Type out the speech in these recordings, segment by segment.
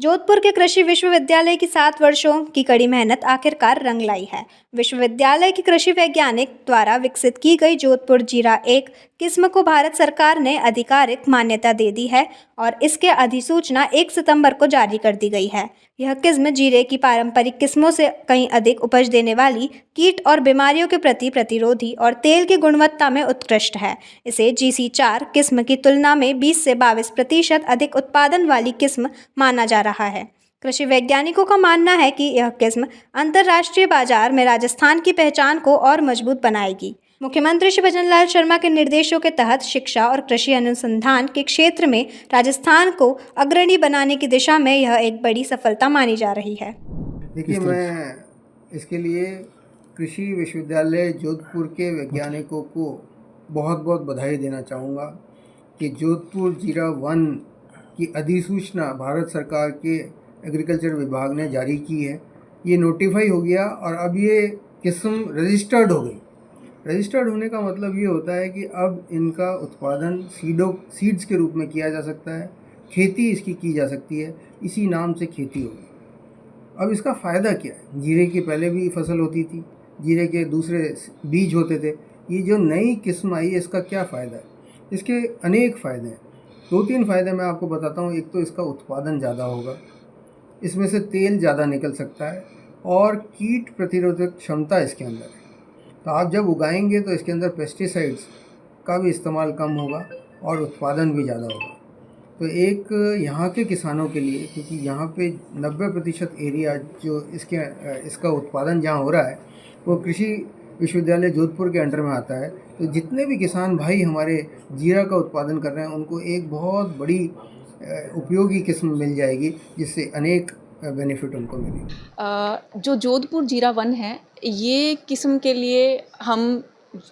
जोधपुर के कृषि विश्वविद्यालय की 7 वर्षों की कड़ी मेहनत आखिरकार रंग लाई है। विश्वविद्यालय के कृषि वैज्ञानिक द्वारा विकसित की गई जोधपुर जीरा 1 किस्म को भारत सरकार ने आधिकारिक मान्यता दे दी है और इसके अधिसूचना 1 सितंबर को जारी कर दी गई है। यह किस्म जीरे की पारंपरिक किस्मों से कहीं अधिक उपज देने वाली, कीट और बीमारियों के प्रति प्रतिरोधी और तेल की गुणवत्ता में उत्कृष्ट है। इसे GC4 किस्म की तुलना में 20 से 22% अधिक उत्पादन वाली किस्म माना जा रहा है। कृषि वैज्ञानिकों का मानना है कि यह किस्म अंतर्राष्ट्रीय बाजार में राजस्थान की पहचान को और मजबूत बनाएगी। मुख्यमंत्री श्री भजनलाल शर्मा के निर्देशों के तहत शिक्षा और कृषि अनुसंधान के क्षेत्र में राजस्थान को अग्रणी बनाने की दिशा में यह एक बड़ी सफलता मानी जा रही है। देखिए, मैं इसके लिए कृषि विश्वविद्यालय जोधपुर के वैज्ञानिकों को बहुत बहुत बधाई देना चाहूँगा कि जोधपुर जीरा 1 की अधिसूचना भारत सरकार के एग्रीकल्चर विभाग ने जारी की है। ये नोटिफाई हो गया और अब ये किस्म रजिस्टर्ड हो गई। रजिस्टर्ड होने का मतलब ये होता है कि अब इनका उत्पादन सीड्स के रूप में किया जा सकता है, खेती इसकी की जा सकती है, इसी नाम से खेती होगी। अब इसका फ़ायदा क्या है? जीरे की पहले भी फसल होती थी, जीरे के दूसरे बीज होते थे। ये जो नई किस्म आई है, इसका क्या फ़ायदा है? इसके अनेक फ़ायदे हैं। 2-3 फ़ायदे मैं आपको बताता हूँ। एक तो इसका उत्पादन ज़्यादा होगा, इसमें से तेल ज़्यादा निकल सकता है और कीट प्रतिरोधक क्षमता इसके अंदर है। तो आप जब उगाएंगे तो इसके अंदर पेस्टिसाइड्स का भी इस्तेमाल कम होगा और उत्पादन भी ज़्यादा होगा। तो एक यहाँ के किसानों के लिए, क्योंकि यहाँ पे 90% एरिया जो इसका उत्पादन जहाँ हो रहा है वो कृषि विश्वविद्यालय जोधपुर के अंडर में आता है। तो जितने भी किसान भाई हमारे जीरा का उत्पादन कर रहे हैं, उनको एक बहुत बड़ी उपयोगी किस्म मिल जाएगी, जिससे अनेक बेनिफिट उनको मिलेंगे। जो जोधपुर जीरा 1 है, ये किस्म के लिए हम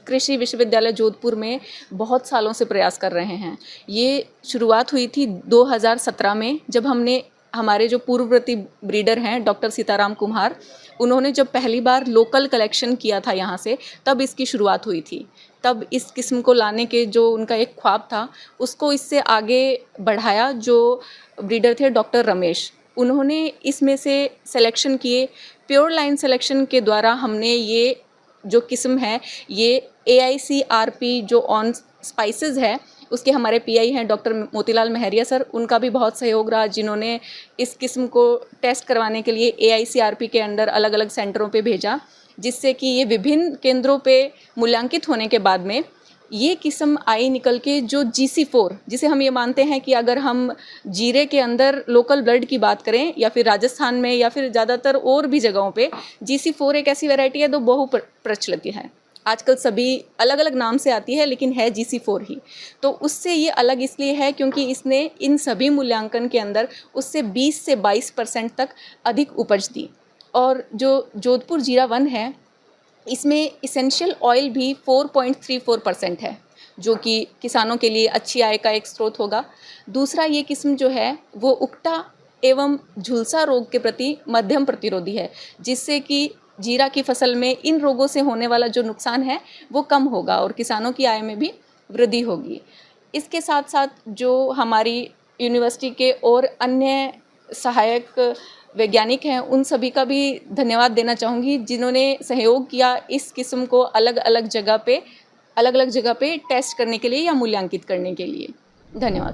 कृषि विश्वविद्यालय जोधपुर में बहुत सालों से प्रयास कर रहे हैं। ये शुरुआत हुई थी 2017 में, जब हमने हमारे जो पूर्ववर्ती ब्रीडर हैं डॉक्टर सीताराम कुम्हार, उन्होंने जब पहली बार लोकल कलेक्शन किया था यहाँ से, तब इसकी शुरुआत हुई थी। तब इस किस्म को लाने के जो उनका एक ख्वाब था, उसको इससे आगे बढ़ाया। जो ब्रीडर थे डॉक्टर रमेश, उन्होंने इसमें से सिलेक्शन किए। प्योर लाइन सिलेक्शन के द्वारा हमने ये जो किस्म है, ये AICRP जो ऑन स्पाइसेस है, उसके हमारे PI हैं डॉक्टर मोतीलाल महरिया सर, उनका भी बहुत सहयोग रहा, जिन्होंने इस किस्म को टेस्ट करवाने के लिए AICRP के अंडर अलग अलग सेंटरों पे भेजा, जिससे कि ये विभिन्न केंद्रों पे मूल्यांकित होने के बाद में ये किस्म आई निकल के जो GC4, जिसे हम ये मानते हैं कि अगर हम जीरे के अंदर लोकल ब्लड की बात करें या फिर राजस्थान में या फिर ज़्यादातर और भी जगहों पे, GC4 एक ऐसी वैरायटी है जो बहु प्रचलित है। आजकल सभी अलग अलग नाम से आती है, लेकिन है GC4 ही। तो उससे ये अलग इसलिए है क्योंकि इसने इन सभी मूल्यांकन के अंदर उससे 20 से 22% तक अधिक उपज दी। और जो जोधपुर जीरा 1 है, इसमें इसेंशियल ऑयल भी 4.34% है, जो कि किसानों के लिए अच्छी आय का एक स्रोत होगा। दूसरा, ये किस्म जो है वो उकटा एवं झुलसा रोग के प्रति मध्यम प्रतिरोधी है, जिससे कि जीरा की फसल में इन रोगों से होने वाला जो नुकसान है वो कम होगा और किसानों की आय में भी वृद्धि होगी। इसके साथ साथ जो हमारी यूनिवर्सिटी के और अन्य सहायक वैज्ञानिक हैं, उन सभी का भी धन्यवाद देना चाहूँगी, जिन्होंने सहयोग किया इस किस्म को अलग अलग जगह पे टेस्ट करने के लिए या मूल्यांकित करने के लिए। धन्यवाद।